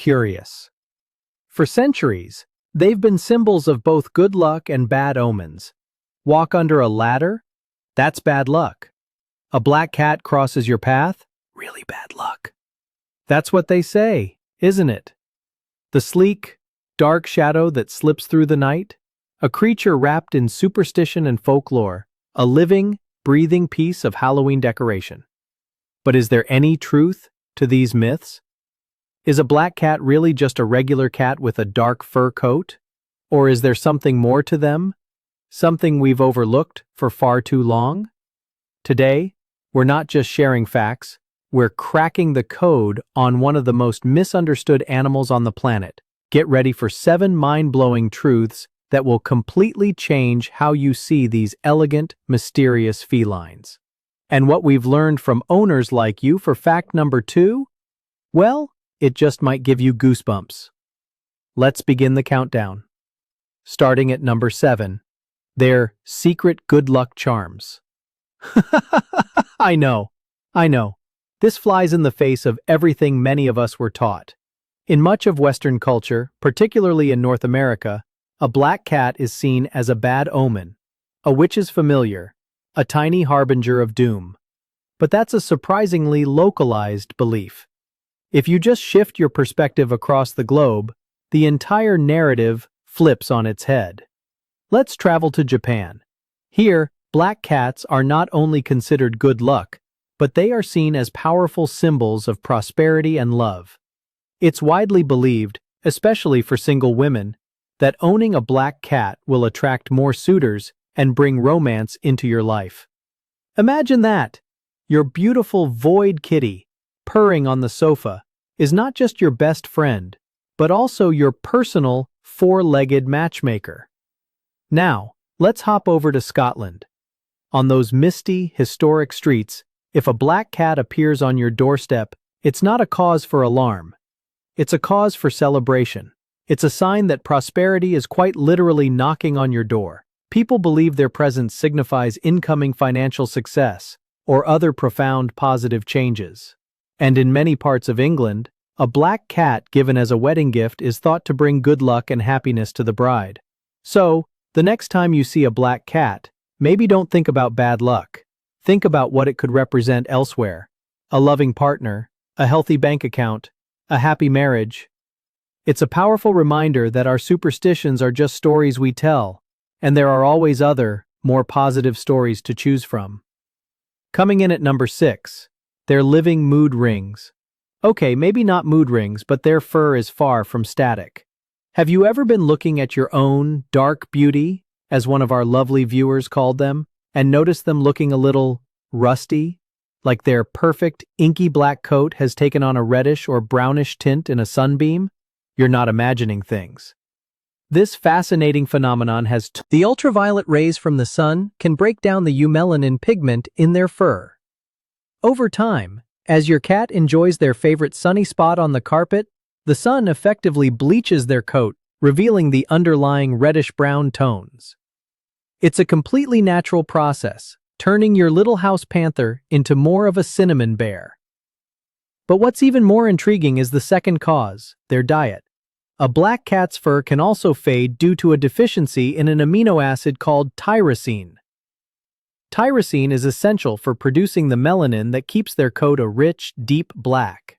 curious. For centuries, they've been symbols of both good luck and bad omens. Walk under a ladder? That's bad luck. A black cat crosses your path? Really bad luck. That's what they say, isn't it? The sleek, dark shadow that slips through the night? A creature wrapped in superstition and folklore, a living, breathing piece of Halloween decoration. But is there any truth to these myths? Is a black cat really just a regular cat with a dark fur coat? Or is there something more to them? Something we've overlooked for far too long? Today, we're not just sharing facts, we're cracking the code on one of the most misunderstood animals on the planet. Get ready for 7 mind-blowing truths that will completely change how you see these elegant, mysterious felines. And what we've learned from owners like you for fact number 2? Well, it just might give you goosebumps. Let's begin the countdown. Starting at number 7, their secret good luck charms. I know. This flies in the face of everything many of us were taught. In much of Western culture, particularly in North America, a black cat is seen as a bad omen, a witch's familiar, a tiny harbinger of doom. But that's a surprisingly localized belief. If you just shift your perspective across the globe, the entire narrative flips on its head. Let's travel to Japan. Here, black cats are not only considered good luck, but they are seen as powerful symbols of prosperity and love. It's widely believed, especially for single women, that owning a black cat will attract more suitors and bring romance into your life. Imagine that! Your beautiful void kitty, purring on the sofa, is not just your best friend, but also your personal 4-legged matchmaker. Now, let's hop over to Scotland. On those misty, historic streets, if a black cat appears on your doorstep, it's not a cause for alarm. It's a cause for celebration. It's a sign that prosperity is quite literally knocking on your door. People believe their presence signifies incoming financial success or other profound positive changes. And in many parts of England, a black cat given as a wedding gift is thought to bring good luck and happiness to the bride. So, the next time you see a black cat, maybe don't think about bad luck. Think about what it could represent elsewhere. A loving partner, a healthy bank account, a happy marriage. It's a powerful reminder that our superstitions are just stories we tell, and there are always other, more positive stories to choose from. Coming in at number 6, their living mood rings. Okay, maybe not mood rings, but their fur is far from static. Have you ever been looking at your own dark beauty, as one of our lovely viewers called them, and noticed them looking a little rusty? Like their perfect, inky black coat has taken on a reddish or brownish tint in a sunbeam? You're not imagining things. This fascinating phenomenon has the ultraviolet rays from the sun can break down the eumelanin pigment in their fur. Over time, as your cat enjoys their favorite sunny spot on the carpet, the sun effectively bleaches their coat, revealing the underlying reddish-brown tones. It's a completely natural process, turning your little house panther into more of a cinnamon bear. But what's even more intriguing is the second cause, their diet. A black cat's fur can also fade due to a deficiency in an amino acid called tyrosine. Tyrosine is essential for producing the melanin that keeps their coat a rich, deep black.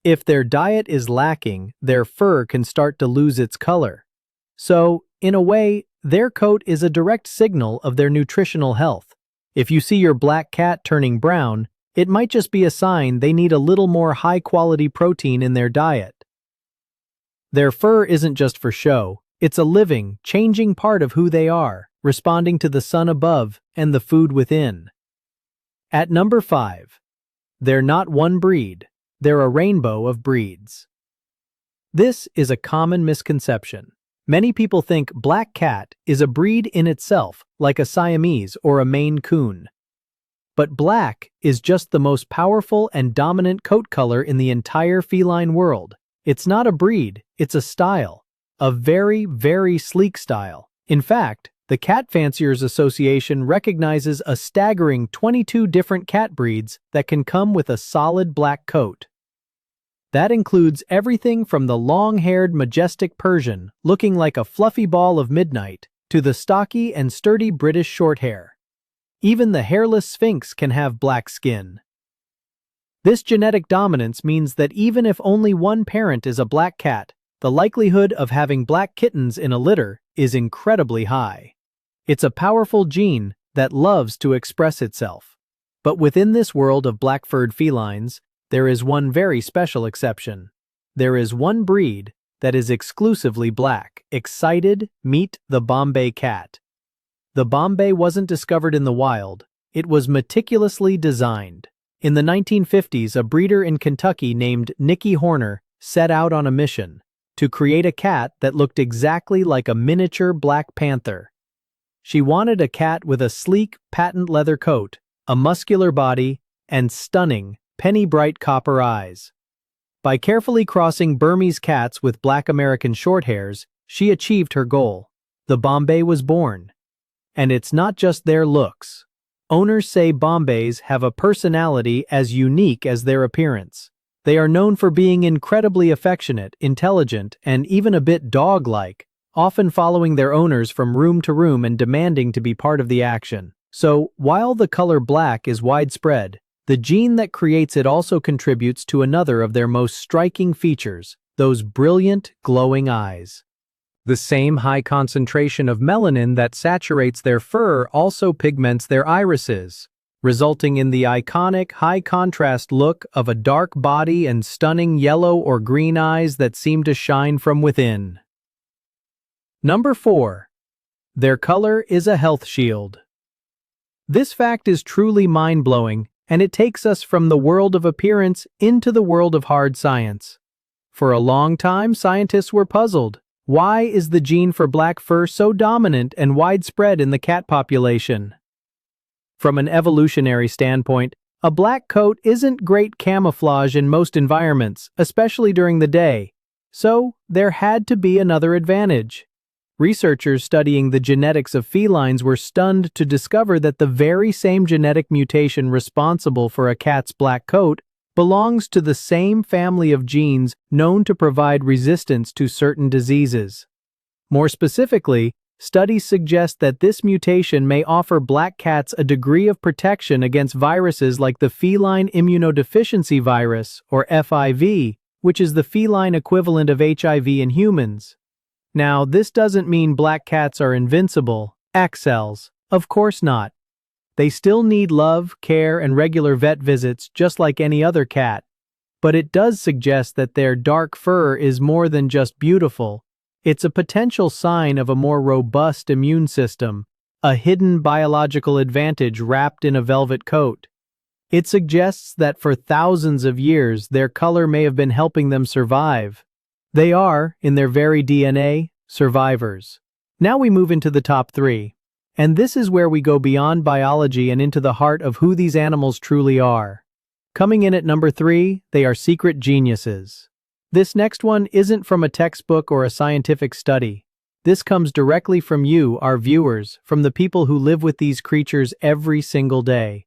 If their diet is lacking, their fur can start to lose its color. So, in a way, their coat is a direct signal of their nutritional health. If you see your black cat turning brown, it might just be a sign they need a little more high-quality protein in their diet. Their fur isn't just for show, it's a living, changing part of who they are, responding to the sun above and the food within. At number 5, they're not one breed, they're a rainbow of breeds. This is a common misconception. Many people think black cat is a breed in itself, like a Siamese or a Maine Coon. But black is just the most powerful and dominant coat color in the entire feline world. It's not a breed, it's a style. A very, very sleek style. In fact, the Cat Fanciers Association recognizes a staggering 22 different cat breeds that can come with a solid black coat. That includes everything from the long-haired majestic Persian, looking like a fluffy ball of midnight, to the stocky and sturdy British Shorthair. Even the hairless Sphinx can have black skin. This genetic dominance means that even if only one parent is a black cat, the likelihood of having black kittens in a litter is incredibly high. It's a powerful gene that loves to express itself. But within this world of black-furred felines, there is one very special exception. There is one breed that is exclusively black. Excited, meet the Bombay cat. The Bombay wasn't discovered in the wild, it was meticulously designed. In the 1950s, a breeder in Kentucky named Nikki Horner set out on a mission to create a cat that looked exactly like a miniature Black Panther. She wanted a cat with a sleek, patent leather coat, a muscular body, and stunning, penny-bright copper eyes. By carefully crossing Burmese cats with black American Shorthairs, she achieved her goal. The Bombay was born. And it's not just their looks. Owners say Bombays have a personality as unique as their appearance. They are known for being incredibly affectionate, intelligent, and even a bit dog-like, often following their owners from room to room and demanding to be part of the action. So, while the color black is widespread, the gene that creates it also contributes to another of their most striking features, those brilliant, glowing eyes. The same high concentration of melanin that saturates their fur also pigments their irises, resulting in the iconic high-contrast look of a dark body and stunning yellow or green eyes that seem to shine from within. Number 4. Their color is a health shield. This fact is truly mind-blowing, and it takes us from the world of appearance into the world of hard science. For a long time, scientists were puzzled. Why is the gene for black fur so dominant and widespread in the cat population? From an evolutionary standpoint, a black coat isn't great camouflage in most environments, especially during the day. So, there had to be another advantage. Researchers studying the genetics of felines were stunned to discover that the very same genetic mutation responsible for a cat's black coat belongs to the same family of genes known to provide resistance to certain diseases. More specifically, studies suggest that this mutation may offer black cats a degree of protection against viruses like the feline immunodeficiency virus, or FIV, which is the feline equivalent of HIV in humans. Now, this doesn't mean black cats are invincible, cells. Of course not. They still need love, care, and regular vet visits just like any other cat. But it does suggest that their dark fur is more than just beautiful. It's a potential sign of a more robust immune system, a hidden biological advantage wrapped in a velvet coat. It suggests that for thousands of years, their color may have been helping them survive. They are, in their very DNA, survivors. Now we move into the top 3. And this is where we go beyond biology and into the heart of who these animals truly are. Coming in at number 3, they are secret geniuses. This next one isn't from a textbook or a scientific study. This comes directly from you, our viewers, from the people who live with these creatures every single day.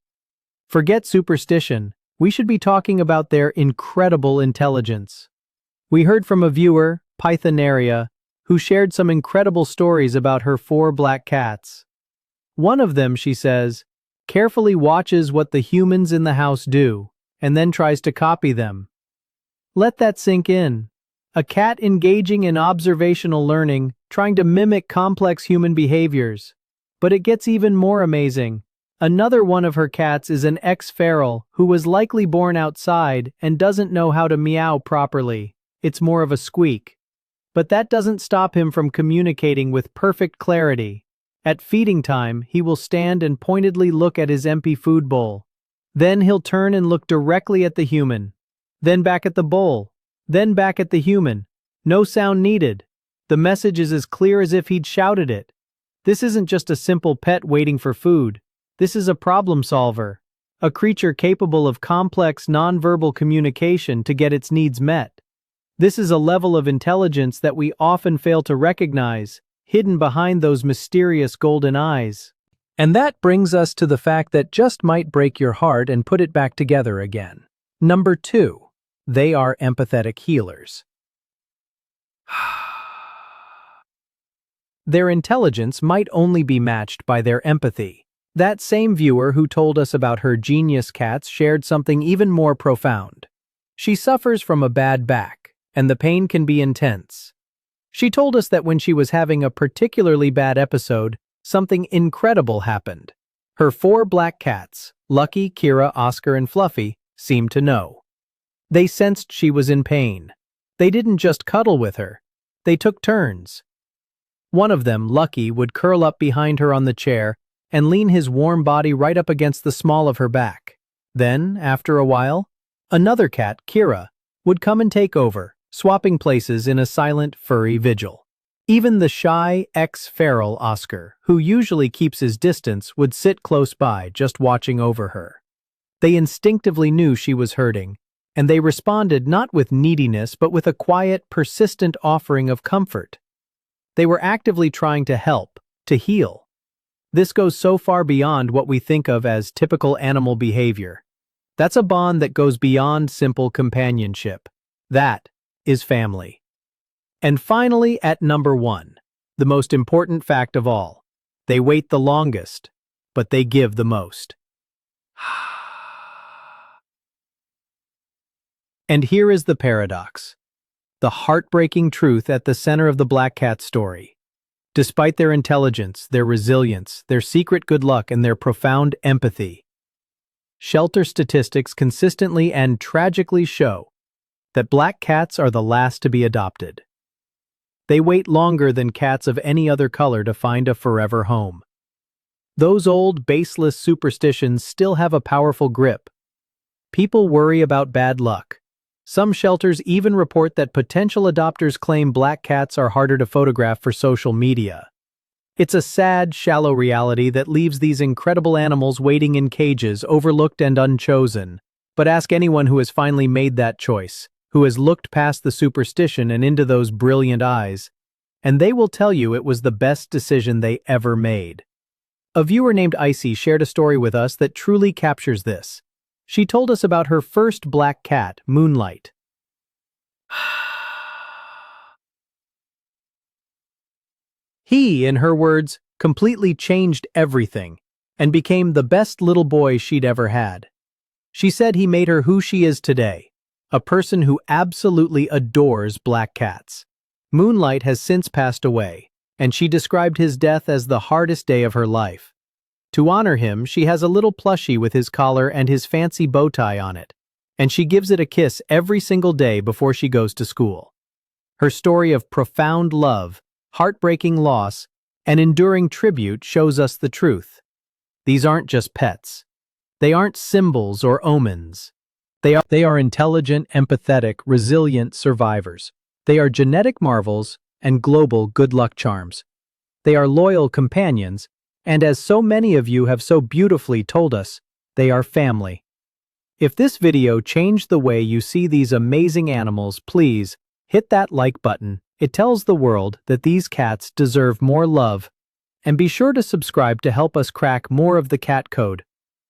Forget superstition, we should be talking about their incredible intelligence. We heard from a viewer, Pythonaria, who shared some incredible stories about her 4 black cats. One of them, she says, carefully watches what the humans in the house do, and then tries to copy them. Let that sink in. A cat engaging in observational learning, trying to mimic complex human behaviors. But it gets even more amazing. Another one of her cats is an ex-feral who was likely born outside and doesn't know how to meow properly. It's more of a squeak. But that doesn't stop him from communicating with perfect clarity. At feeding time, he will stand and pointedly look at his empty food bowl. Then he'll turn and look directly at the human. Then back at the bowl. Then back at the human. No sound needed. The message is as clear as if he'd shouted it. This isn't just a simple pet waiting for food. This is a problem solver. A creature capable of complex nonverbal communication to get its needs met. This is a level of intelligence that we often fail to recognize, hidden behind those mysterious golden eyes. And that brings us to the fact that just might break your heart and put it back together again. Number 2. They are empathetic healers. Their intelligence might only be matched by their empathy. That same viewer who told us about her genius cats shared something even more profound. She suffers from a bad back, and the pain can be intense. She told us that when she was having a particularly bad episode, something incredible happened. Her 4 black cats, Lucky, Kira, Oscar, and Fluffy, seemed to know. They sensed she was in pain. They didn't just cuddle with her. They took turns. One of them, Lucky, would curl up behind her on the chair and lean his warm body right up against the small of her back. Then, after a while, another cat, Kira, would come and take over, swapping places in a silent, furry vigil. Even the shy, ex-feral Oscar, who usually keeps his distance, would sit close by, just watching over her. They instinctively knew she was hurting, and they responded not with neediness but with a quiet, persistent offering of comfort. They were actively trying to help, to heal. This goes so far beyond what we think of as typical animal behavior. That's a bond that goes beyond simple companionship. That is family. And finally, at number 1, the most important fact of all. They wait the longest, but they give the most. And here is the paradox. The heartbreaking truth at the center of the black cat story. Despite their intelligence, their resilience, their secret good luck, and their profound empathy, shelter statistics consistently and tragically show that black cats are the last to be adopted. They wait longer than cats of any other color to find a forever home. Those old, baseless superstitions still have a powerful grip. People worry about bad luck. Some shelters even report that potential adopters claim black cats are harder to photograph for social media. It's a sad, shallow reality that leaves these incredible animals waiting in cages, overlooked and unchosen. But ask anyone who has finally made that choice, who has looked past the superstition and into those brilliant eyes, and they will tell you it was the best decision they ever made. A viewer named Icy shared a story with us that truly captures this. She told us about her first black cat, Moonlight. He, in her words, completely changed everything and became the best little boy she'd ever had. She said he made her who she is today, a person who absolutely adores black cats. Moonlight has since passed away, and she described his death as the hardest day of her life. To honor him, she has a little plushie with his collar and his fancy bow tie on it, and she gives it a kiss every single day before she goes to school. Her story of profound love, heartbreaking loss, and enduring tribute shows us the truth. These aren't just pets. They aren't symbols or omens. They are intelligent, empathetic, resilient survivors. They are genetic marvels and global good luck charms. They are loyal companions, and as so many of you have so beautifully told us, they are family. If this video changed the way you see these amazing animals, please hit that like button. It tells the world that these cats deserve more love. And be sure to subscribe to help us crack more of the cat code.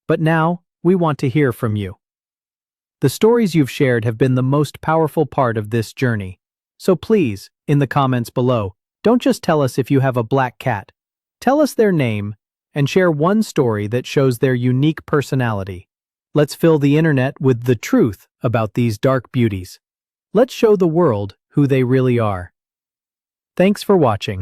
But now, we want to hear from you. The stories you've shared have been the most powerful part of this journey. So please, in the comments below, don't just tell us if you have a black cat. Tell us their name and share one story that shows their unique personality. Let's fill the internet with the truth about these dark beauties. Let's show the world who they really are. Thanks for watching.